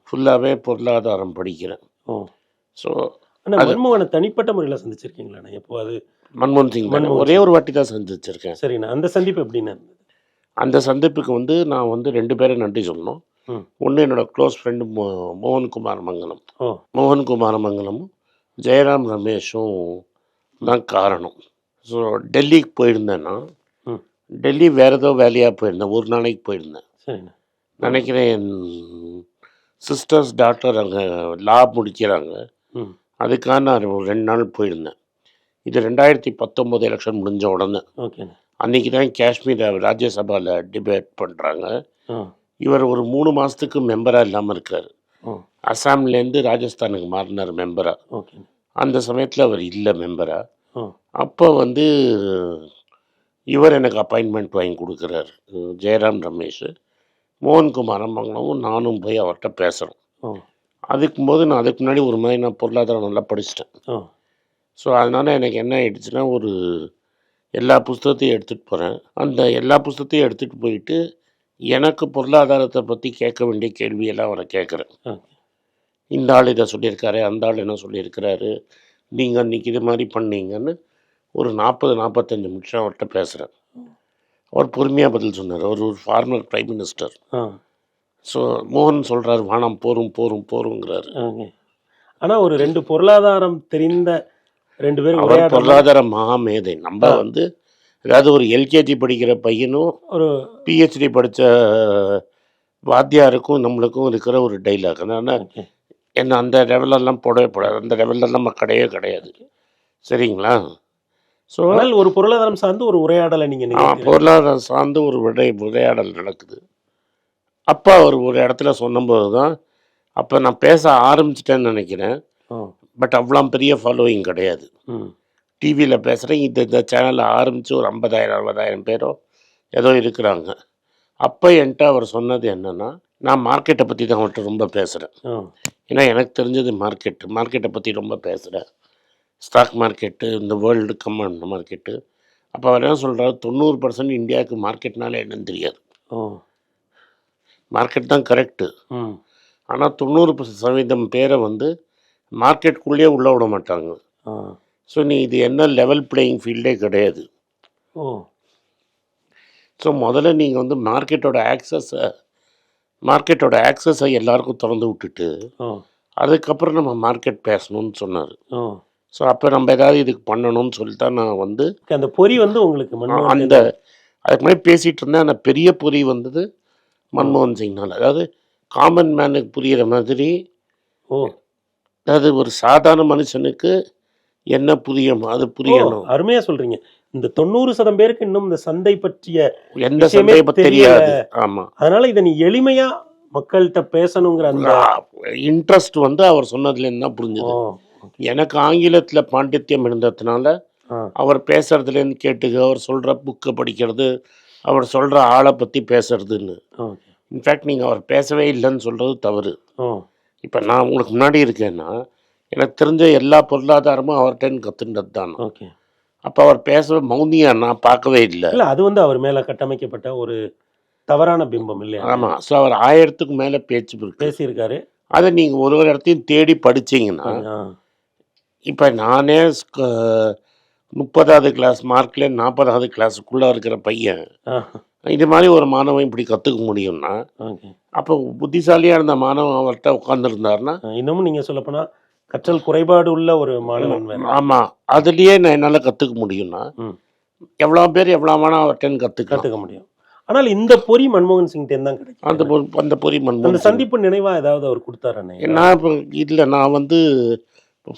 ஃபுல்லாகவே பொருளாதாரம் படிக்கிறேன். ஸோ மன்மோகனை தனிப்பட்ட முறையில் சந்திச்சிருக்கீங்களா? எப்போ அது மன்மோகன் சிங் ஒரே ஒரு வாட்டி தான் சந்திச்சிருக்கேன். சரிண்ணா. அந்த சந்திப்பு எப்படின்னா? அந்த சந்திப்புக்கு வந்து நான் வந்து 2 பேரும் நன்றி சொல்லணும். ஒன்று என்னோடய க்ளோஸ் ஃப்ரெண்டு மோகன்குமார் மங்கலம். மோகன்குமார் மங்கலமும் ஜெயராம் ரமேஷும் தான் காரணம். ஸோ டெல்லிக்கு போயிருந்தேன்னா டெல்லி வேறு ஏதோ வேலையாக போயிருந்தேன். ஒரு நாளைக்கு போயிருந்தேன் நினைக்கிறேன். என் சிஸ்டர்ஸ் டாக்டர் அங்கே லா முடிக்கிறாங்க. அதுக்காக நான் 2 நாள் போயிருந்தேன். இது 2019 எலெக்ஷன் முடிஞ்ச உடனே. அன்றைக்கி தான் காஷ்மீர் ராஜ்யசபாவில் டிபேட் பண்ணுறாங்க. இவர் ஒரு 3 மாதத்துக்கு மெம்பராக இல்லாமல் இருக்கார். அசாம்லேருந்து ராஜஸ்தானுக்கு மாறினார் மெம்பராக. அந்த சமயத்தில் அவர் இல்லை மெம்பராக. அப்போ வந்து இவர் எனக்கு அப்பாயின்மெண்ட் வாங்கி கொடுக்குறாரு. ஜெயராம் ரமேஷ், மோகன்குமார் அம்மங்கலமும் நானும் போய் அவர்கிட்ட பேசுகிறோம். ஓ அதுக்கும்போது நான் அதுக்கு முன்னாடி ஒரு மாதிரி நான் பொருளாதாரம் நல்லா படிச்சிட்டேன். ஓ ஸோ அதனால் எனக்கு என்ன ஆயிடுச்சுன்னா, ஒரு எல்லா புஸ்தகத்தையும் எடுத்துகிட்டு போகிறேன். அந்த எல்லா புஸ்தகத்தையும் எடுத்துகிட்டு போயிட்டு எனக்கு பொருளாதாரத்தை பற்றி கேட்க வேண்டிய கேள்வியெல்லாம் அவரை கேட்குறேன். ஓ இந்த ஆள் இதை சொல்லியிருக்காரு, அந்த ஆள் என்ன சொல்லியிருக்கிறாரு, நீங்கள் அன்றைக்கி இது மாதிரி பண்ணீங்கன்னு ஒரு 45 நிமிஷம் அவர்கிட்ட பேசுகிறேன். அவர் பொறுமையாக பதில் சொன்னார். அவர் ஒரு ஃபார்மர் பிரைம் மினிஸ்டர். ஆ ஸோ மோகன் சொல்கிறார், வேணாம் போருங்கிறாரு. ஓகே. ஆனால் ஒரு 2 பொருளாதாரம் தெரிந்த 2 பேர் அவர் உரையாடல் பொருளாதார மகாமேதை. நம்ம வந்து அதாவது ஒரு எல்கேஜி படிக்கிற பையனும் ஒரு பிஹெச்டி படித்த வாத்தியாருக்கும் நம்மளுக்கும் இருக்கிற ஒரு டைலாக். அதனால் ஓகே என்ன அந்த லெவலெல்லாம் போடவே போடாது. அந்த லெவலெல்லாம் நம்ம கிடையவே கிடையாது. சரிங்களா? ஸோ ஆனால் ஒரு பொருளாதாரம் சார்ந்து ஒரு உரையாடலை நீங்கள் நிகழ்த்தி பொருளாதாரம் சார்ந்து ஒரு உரையாடல் நடக்குது. அப்போ அவர் ஒரு இடத்துல சொன்னபோது தான், அப்போ நான் பேச ஆரம்பிச்சிட்டேன்னு நினைக்கிறேன். ஓ பட் அவ்வளோ பெரிய ஃபாலோயிங் கிடையாது. ம் டிவியில் பேசுகிறேன். இந்த சேனலை ஆரம்பித்து ஒரு 50,000 60,000 பேரோ ஏதோ இருக்கிறாங்க. அப்போ என்கிட்ட அவர் சொன்னது என்னென்னா, நான் மார்க்கெட்டை பற்றி தான் அவர்கிட்ட ரொம்ப பேசுகிறேன். ஓ ஏன்னா எனக்கு தெரிஞ்சது மார்க்கெட்டை பற்றி ரொம்ப பேசுகிறேன். ஸ்டாக் மார்க்கெட்டு, இந்த வேர்ல்டு கம்மன் மார்க்கெட்டு. அப்போ அவர் என்ன சொல்கிறார், 90% இந்தியாவுக்கு மார்க்கெட்னால என்னன்னு தெரியாது. ஓ மார்க்கெட் தான் கரெக்டு. ம் ஆனால் 90% பேரை வந்து மார்க்கெட்டுக்குள்ளேயே உள்ளே விட மாட்டாங்க. ஆ ஸோ நீ இது என்ன லெவல் பிளேயிங் ஃபீல்டே கிடையாது. ஓ ஸோ முதல்ல நீங்கள் வந்து மார்க்கெட்டோட ஆக்சஸை எல்லாருக்கும் திறந்து விட்டுட்டு ஓ அதுக்கப்புறம் நம்ம மார்க்கெட் பேசணும்னு சொன்னார். ஓ ஸோ அப்போ நம்ம ஏதாவது இதுக்கு பண்ணணும்னு சொல்லிட்டு தான் நான் வந்து அந்த பொறி வந்து உங்களுக்கு மன்மோகன் அந்த அதுக்கு முன்னாடி பேசிகிட்டு இருந்தேன். அந்த பெரிய பொறி வந்தது மன்மோகன் சிங்னால். அதாவது காமன் மேனுக்கு புரிகிற மாதிரி, ஓ அதாவது ஒரு சாதாரண மனுஷனுக்கு என்ன புரியும் அது புரியணும். அருமையா சொல்றீங்க. இந்த 90% பேருக்கு இன்னும் இந்த சந்தை பற்றிய எந்த விஷயமே சந்தையை பற்றி தெரியல. தெரியாது. ஆமாம். அதனால இதை நீ எளிமையா மக்கள்கிட்ட பேசணுங்கிற அந்த இன்ட்ரெஸ்ட் வந்து அவர் சொன்னதுலேருந்து தான் புரிஞ்சுது. ஓ எனக்கு ஆங்கிலத்தில் பாண்டித்யம் இருந்ததுனால ஆ அவர் பேசுறதுலேருந்து கேட்டுக்க, அவர் சொல்கிற புக்கை படிக்கிறது, அவர் சொல்கிற ஆளை பற்றி பேசுறதுன்னு. ஓகே இன்ஃபேக்ட் நீங்கள் அவர் பேசவே இல்லைன்னு சொல்கிறது தவறு. ஓ இப்போ நான் உங்களுக்கு முன்னாடி இருக்கேன்னா எனக்கு தெரிஞ்ச எல்லா பொருளாதாரமும் அவர்கிட்ட கற்றுண்டது தான். ஓகே. அப்போ அவர் பேச மௌனியா நான் பார்க்கவே இல்லை. இல்ல அது வந்து அவர் மேல கட்டமைக்கப்பட்ட ஒரு தவறான பிம்பம் இல்லையா? ஆமாம். ஸோ அவர் 1000க்கு மேலே பேச்சு இருக்கு. பேசியிருக்காரு. அதை நீங்கள் ஒரு இடத்தையும் தேடி படிச்சீங்கன்னா, ஆ. இப்போ நானே 30வது கிளாஸ் மார்க்கில் 40வது கிளாஸுக்குள்ளே இருக்கிற பையன் ஆ. இது மாதிரி ஒரு மாணவன் இப்படி கற்றுக்க முடியும்னா, ஓகே. அப்போ புத்திசாலியாக இருந்த மாணவன் அவர்கிட்ட உட்காந்துருந்தாருன்னா, இன்னமும் நீங்க சொல்லப்போனா கற்றல் குறைபாடு உள்ள ஒரு மாணவன் வேற. ஆமாம், அதுலேயே நான் என்னால் கற்றுக்க முடியும்னா, ம். எவ்வளோ பேர் எவ்வளோ வேணா அவர்கிட்ட கற்றுக்கலாம். கத்துக்க முடியும். ஆனால் இந்த பொறி மன்மோகன் சிங் தான் கிடைக்கும். அந்த பொறி அந்த மன்மோகன் சிங். சந்திப்பு நினைவா ஏதாவது அவர் கொடுத்தாரு அண்ணே? நான் இப்போ இல்லை, நான் வந்து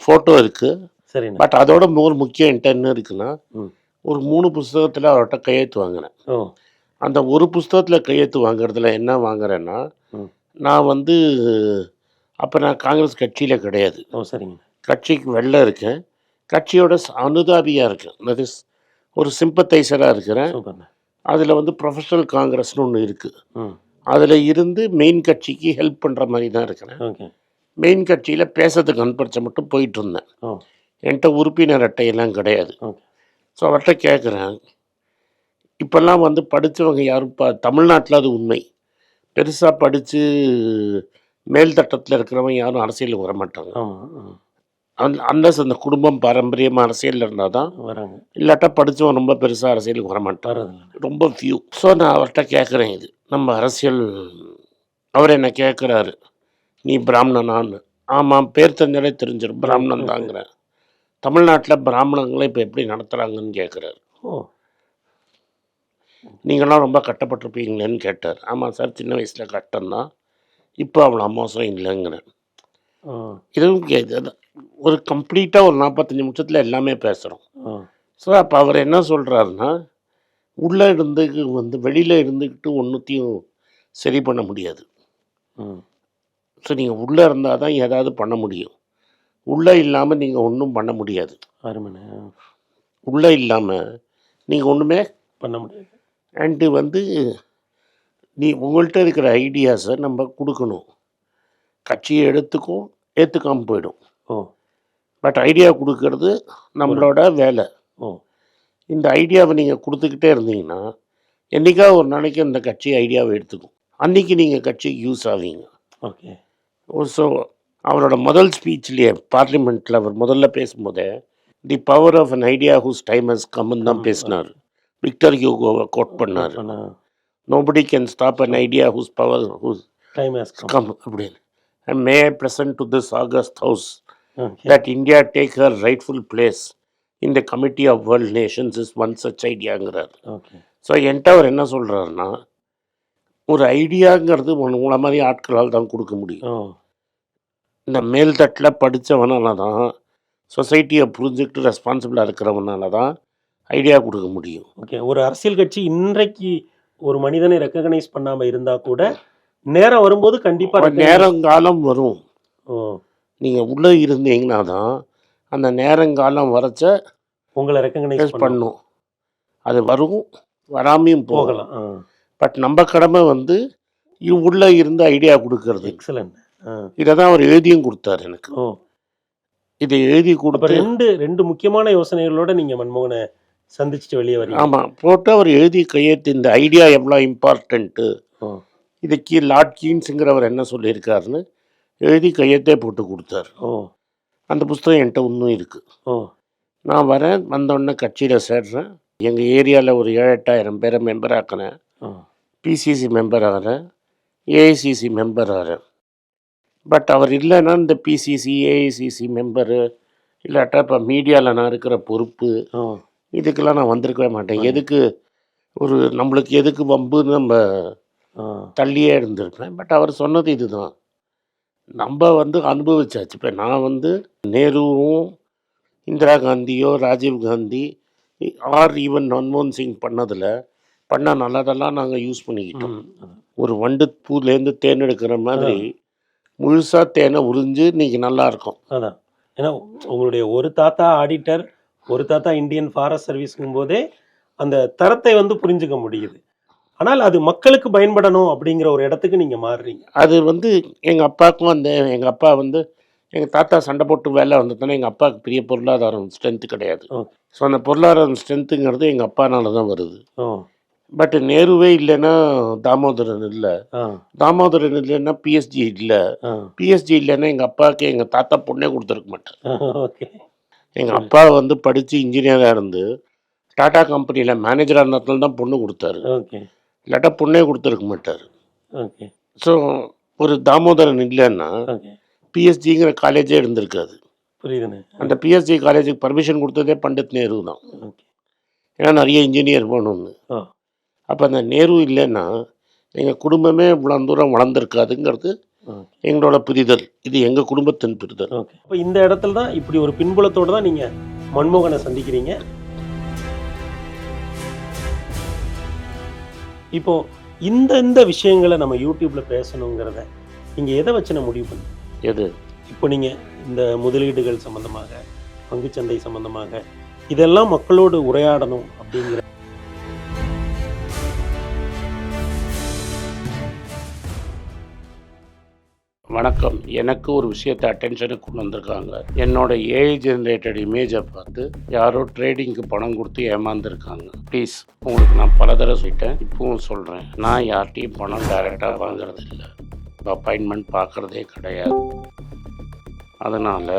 ஃபோட்டோ இருக்குது. சரிண்ணே. பட் அதோட ஒரு முக்கியம் என்கிட்ட என்ன இருக்குன்னா, ம். ஒரு 3 புஸ்தகத்தில் அவர்கிட்ட கையெழுத்து வாங்கினேன். ஓ அந்த ஒரு புஸ்தகத்தில் கையெழுத்து வாங்குறதுல என்ன வாங்குறேன்னா, ம். நான் வந்து அப்போ நான் காங்கிரஸ் கட்சியில் கிடையாது. ஓ சரிங்க. கட்சிக்கு வெளில இருக்கேன். கட்சியோட அனுதாபியாக இருக்கேன். தட் இஸ் ஒரு சிம்பத்தைசராக இருக்கிறேன். சூப்பர்ண்ணே. அதில் வந்து ப்ரொஃபஷனல் காங்கிரஸ்னு ஒன்று இருக்குது. ம். அதில் இருந்து மெயின் கட்சிக்கு ஹெல்ப் பண்ணுற மாதிரி தான் இருக்கிறேன். ஓகே. மெயின் கட்சியில் பேசுறதுக்கு அன்பரிச்ச மட்டும் போயிட்டு இருந்தேன். ஓ என்கிட்ட உறுப்பினர் அட்டையெல்லாம் கிடையாது. ஓகே. ஸோ அவர்கிட்ட கேட்குறேன், இப்போல்லாம் வந்து படித்தவங்க யாரும் தமிழ்நாட்டில் அது உண்மை, பெருசாக படித்து மேல்தட்டத்தில் இருக்கிறவங்க யாரும் அரசியலுக்கு வரமாட்டாங்க. ஆமாம். அன்லஸ் அந்த குடும்பம் பாரம்பரியமாக அரசியலில் இருந்தால் தான், வராங்க. இல்லாட்டா படித்தவன் ரொம்ப பெருசாக அரசியலுக்கு வரமாட்டான். வர்றதில்ல. ரொம்ப ஃபியூ. ஸோ நான் அவர்கிட்ட கேட்குறேன், இது நம்ம அரசியல். அவர் என்ன கேட்குறாரு, நீ பிராமணனான்னு. ஆமாம், பேர் தெரிஞ்சாலே தெரிஞ்சிடும், பிராமணன் தாங்கிறேன். தமிழ்நாட்டில் பிராமணங்களை இப்போ எப்படி நடத்துகிறாங்கன்னு கேட்குறாரு. ஓ நீங்களாம் ரொம்ப கட்டப்பட்டிருப்பீங்களேன்னு கேட்டார். ஆமாம் சார், சின்ன வயசில் கட்டம்தான், இப்போ அவ்வளோ மோசம் இல்லைங்கிறேன். ஓ இதுவும் ஒரு கம்ப்ளீட்டாக ஒரு 45 நிமிஷத்தில் எல்லாமே பேசுகிறோம். ஓ ஸோ அப்போ அவர் என்ன சொல்கிறாருன்னா, உள்ளே இருந்து வந்து வெளியில் இருந்துக்கிட்டு ஒன்றுத்தையும் சரி பண்ண முடியாது. ம். ஸோ நீங்கள் உள்ளே இருந்தால் தான் ஏதாவது பண்ண முடியும். உள்ளே இல்லாமல் நீங்கள் ஒன்றும் பண்ண முடியாது. அருமைண்ணே. உள்ளே இல்லாமல் நீங்கள் ஒன்றுமே பண்ண முடியாது. அண்டு வந்து நீ உங்கள்கிட்ட இருக்கிற ஐடியாஸை நம்ம கொடுக்கணும். கட்சியை எடுத்துக்கும், ஏற்றுக்காமல் போயிடும். ஓ பட் ஐடியா கொடுக்கறது நம்மளோட வேலை. ஓ இந்த ஐடியாவை நீங்கள் கொடுத்துக்கிட்டே இருந்தீங்கன்னா என்றைக்கா ஒரு நாளைக்கு அந்த கட்சி ஐடியாவை எடுத்துக்கும். அன்றைக்கி நீங்கள் கட்சிக்கு யூஸ் ஆவீங்க. ஓகே. ஸோ அவரோட முதல் ஸ்பீச்லேயே பார்லிமெண்ட்டில் அவர் முதல்ல பேசும்போதே the power of an idea whose time has கம்னு தான் பேசினார். விக்டர் ஹியூகோவை கோட் பண்ணார். Nobody can stop an idea whose power whose time has come அப்படின்னு. And may I present to this august house that India take her rightful place in the Committee of World Nations is one such ஐடியாங்கிறார். Okay. So என்கிட்ட அவர் என்ன சொல்கிறாருன்னா, ஒரு ஐடியாங்கிறது உங்களை மாதிரி ஆட்களால் தான் கொடுக்க முடியும். ஓ இந்த மேல்தட்டில் படித்தவனால தான், சொசைட்டியை புரிஞ்சுக்கிட்டு ரெஸ்பான்சிபிளாக இருக்கிறவனால தான் ஐடியா கொடுக்க முடியும். ஓகே. ஒரு அரசியல் கட்சி இன்றைக்கு ஒரு மனிதனை ரெக்கக்னைஸ் பண்ணாமல் இருந்தால் கூட நேரம் வரும்போது கண்டிப்பாக நேரங்காலம் வரும். ஓ நீங்கள் உள்ளே இருந்தீங்கன்னா தான் அந்த நேரங்காலம் வரைச்ச உங்களை ரெக்கக்னைஸ் பண்ணும். அது வரும், வராமையும் போகலாம். போகலாம். பட் நம்ம கடமை வந்து உள்ளே இருந்து ஐடியா கொடுக்கறது. எக்ஸலண்ட். இதை தான் அவர் எழுதியும் கொடுத்தாரு எனக்கு. ஓ இதை எழுதி அப்போ கொடுத்து ரெண்டு முக்கியமான யோசனைகளோட நீங்கள் மன்மோகனை சந்திச்சுட்டு வெளியே வரீங்க. ஆமாம் போட்டு அவர் எழுதி கையெழுத்து இந்த ஐடியா எவ்வளோ இம்பார்ட்டண்ட்டு, ஓ இதுக்கு லார்ட் கீன்ஸுங்கிறவர் என்ன சொல்லியிருக்காருன்னு எழுதி கையெழுத்தே போட்டு கொடுத்தாரு. ஓ அந்த புஸ்தகம் என்கிட்ட இன்னும் இருக்குது. ஓ நான் வரேன், வந்தோடனே கட்சியில் சேர்றேன். எங்கள் ஏரியாவில் ஒரு 7-8,000 பேரை மெம்பர் ஆக்கினேன். ஓ பிசிசி மெம்பர் ஆகிறேன், ஏஐசிசி மெம்பர் ஆகிறேன். பட் அவர் இல்லைன்னா இந்த பிசிசி ஏஐசிசி மெம்பரு இல்லாட்டா இப்போ மீடியாவில் நான் இருக்கிற பொறுப்பு ஓ இதுக்கெல்லாம் நான் வந்திருக்கவே மாட்டேன். எதுக்கு ஒரு நம்மளுக்கு எதுக்கு வம்புன்னு நம்ம ஆ தள்ளியே இருந்திருப்பேன். பட் அவர் சொன்னது இதுதான், நம்ம வந்து அனுபவிச்சாச்சு. இப்போ நான் வந்து நேருவும் இந்திரா காந்தியோ ராஜீவ் காந்தி ஆர் ஈவன் மன்மோகன் சிங் பண்ண நல்லதெல்லாம் நாங்கள் யூஸ் பண்ணிக்கிட்டோம். ஒரு வண்டு பூலேருந்து தேன் எடுக்கிற மாதிரி முழுசாக தேனை உறிஞ்சு இன்னைக்கு நல்லா இருக்கும். அதான். ஏன்னா உங்களுடைய ஒரு தாத்தா ஆடிட்டர், ஒரு தாத்தா இந்தியன் ஃபாரஸ்ட் சர்வீஸ்ங்கும் போதே அந்த தரத்தை வந்து புரிஞ்சுக்க முடியுது. ஆனால் அது மக்களுக்கு பயன்படணும் அப்படிங்கிற ஒரு இடத்துக்கு நீங்கள் மாறுறீங்க. அது வந்து எங்கள் அப்பாவுக்கும் எங்கள் அப்பா வந்து எங்கள் தாத்தா சண்டை போட்டு வேலை வந்ததுன்னா எங்கள் அப்பாவுக்கு பெரிய பொருளாதாரம் ஸ்ட்ரென்த்து கிடையாது. ஓ ஸோ அந்த பொருளாதாரம் ஸ்ட்ரென்த்துங்கிறது எங்கள் அப்பானால தான் வருது. ஓ பட் நேருவே இல்லைன்னா தாமோதரன் இல்லை, ஆ தாமோதரன் இல்லைன்னா பிஎஸ்ஜி இல்லை, ஆ பிஎஸ்ஜி இல்லைன்னா எங்கள் அப்பாவுக்கு எங்கள் தாத்தா பொண்ணே கொடுத்துருக்க மாட்டார். ஓகே. எங்கள் அப்பா வந்து படித்து இன்ஜினியராக இருந்து டாடா கம்பெனியில் மேனேஜராக இருந்ததுனால தான் பொண்ணு கொடுத்தாரு. ஓகே. இல்லாட்டா பொண்ணே கொடுத்துருக்க மாட்டார். ஓகே. ஸோ ஒரு தாமோதரன் இல்லைன்னா ஓகே. பிஎஸ்ஜிங்கிற காலேஜே இருந்திருக்காது. புரியுதுண்ணே. அந்த பிஎஸ்ஜி காலேஜுக்கு பர்மிஷன் கொடுத்ததே பண்டித் நேரு தான். ஓகே. ஏன்னா நிறைய இன்ஜினியர் வேணும்னு. ஓ அப்போ அந்த நேரு இல்லைன்னா எங்கள் குடும்பமே இவ்வளோ தூரம் வளர்ந்துருக்காதுங்கிறது ஓகே. எங்களோட புரிதல். இது எங்கள் குடும்பத்தின் புரிதல். ஓகே. அப்போ இந்த இடத்துல தான் இப்படி ஒரு பின்புலத்தோடு தான் நீங்கள் மன்மோகனை சந்திக்கிறீங்க. இப்போ இந்த விஷயங்களை நம்ம யூடியூப்ல பேசணுங்கிறத நீங்க எதை வச்சு நான் முடிவு பண்ணி? எது? இப்போ நீங்க இந்த முதலீடுகள் சம்பந்தமாக, பங்குச்சந்தை சம்பந்தமாக இதெல்லாம் மக்களோடு உரையாடணும் அப்படிங்கிற வணக்கம். எனக்கு ஒரு விஷயத்தை அட்டென்ஷனுக்கு கொண்டு வந்திருக்காங்க. என்னோட ஏஐ ஜென்ரேட்டட் இமேஜை பார்த்து யாரோ ட்ரேடிங்க்கு பணம் கொடுத்து ஏமாந்துருக்காங்க. ப்ளீஸ், உங்களுக்கு நான் பல தடவை சொல்லிட்டேன், இப்பவும் சொல்கிறேன், நான் யார்கிட்டையும் பணம் டைரெக்டாக வாங்குறது இல்லை, அப்பாயின்மெண்ட் பார்க்குறதே கிடையாது. அதனால்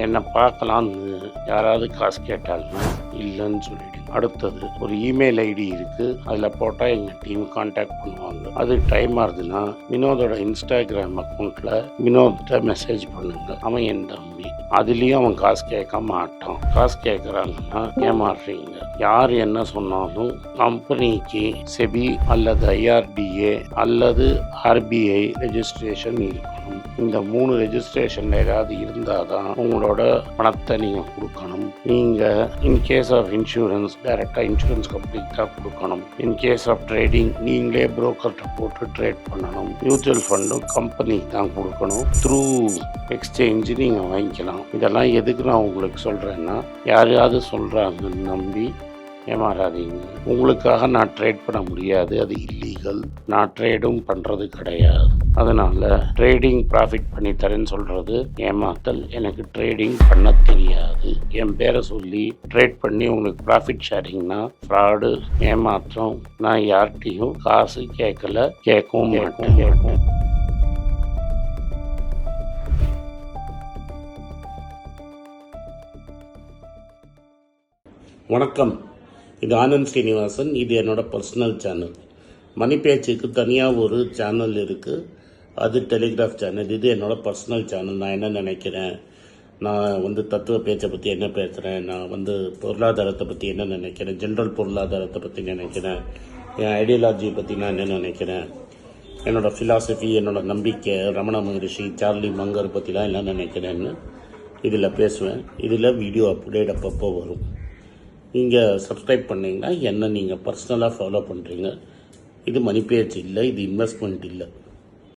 என்னை பார்க்கலான்னு யாராவது காசு கேட்டாங்கன்னா இல்லைன்னு சொல்லிவிடுங்க. அடுத்தது ஒரு இமெயில் ஐடி இருக்குது, அதில் போட்டால் எங்கள் டீம் கான்டாக்ட் பண்ணுவாங்க. அது டைம் ஆகுதுன்னா வினோதோட இன்ஸ்டாகிராம் அக்கௌண்ட்டில் வினோத்தை மெசேஜ் பண்ணுங்க. அவன் என் தம்பி, அதுலேயும் அவன் காசு கேட்க மாட்டான். காசு கேட்குறாங்கன்னா ஏமாறுறீங்க. யார் என்ன சொன்னாலும் கம்பெனிக்கு செபி அல்லது ஐஆர்டிஏ அல்லது ஆர்பிஐ ரெஜிஸ்ட்ரேஷன் இருக்கணும். இந்த 3 ரெஜிஸ்ட்ரேஷன் ஏதாவது இருந்தால் தான் உங்களோட பணத்தை நீங்கள் கொடுக்கணும். நீங்கள் இன்கேஸ் ஆஃப் இன்சூரன்ஸ் டைரெக்டாக இன்சூரன்ஸ் கம்பெனிக்கு தான் கொடுக்கணும். இன்கேஸ் ஆஃப் ட்ரேடிங் நீங்களே புரோக்கர்கிட்ட போட்டு ட்ரேட் பண்ணணும். மியூச்சுவல் ஃபண்டும் கம்பெனிக்கு தான் கொடுக்கணும். த்ரூ எக்ஸ்சேஞ்சு நீங்கள் வாங்கிக்கலாம். இதெல்லாம் எதுக்கு நான் உங்களுக்கு சொல்கிறேன்னா, யாரையாவது சொல்கிறாங்கன்னு நம்பி ஏமாறாதீங்க. உங்களுக்காக நான் ட்ரேட் பண்ண முடியாது, அது இல்லீகல். நான் ட்ரேடும் பண்ணுறது கிடையாது. அதனால் ட்ரேடிங் ப்ராஃபிட் பண்ணி தரேன்னு சொல்கிறது ஏமாத்தல். எனக்கு ட்ரேடிங் பண்ண தெரியாது. என் பேரை சொல்லி ட்ரேட் பண்ணி உங்களுக்கு ப்ராஃபிட் ஷேரிங்னா ஃப்ராடு, ஏமாற்றம். நான் யார்கிட்டையும் காசு கேட்கல, கேட்கவும் மாட்டேன். வணக்கம், இது ஆனந்த் ஸ்ரீனிவாசன். இது என்னோட பர்சனல் சேனல். மணி பேச்சுக்கு தனியாக ஒரு சேனல் இருக்குது, அது டெலிகிராஃப் சேனல். இது என்னோட பர்சனல் சேனல். நான் என்ன நினைக்கிறேன், நான் தத்துவ பேச்சை பற்றி என்ன பேசுகிறேன், நான் பொருளாதாரத்தை பற்றி என்ன நினைக்கிறேன், ஜென்ரல் பொருளாதாரத்தை பற்றி நினைக்கிறேன், என் ஐடியாலஜியை பற்றி நான் என்ன நினைக்கிறேன், என்னோடய ஃபிலாசபி, என்னோடய நம்பிக்கை, ரமண மகரிஷி, சார்லி மங்கர் பற்றிலாம் என்ன நினைக்கிறேன்னு இதில் பேசுவேன். இதில் வீடியோ அப்டேட் அப்பப்போ வரும். நீங்கள் சப்ஸ்கிரைப் பண்ணிங்கன்னா என்ன நீங்கள் பர்சனலாக ஃபாலோ பண்ணுறீங்க. இது மணி பேச்சு இல்லை, இது இன்வெஸ்ட்மெண்ட் இல்லை.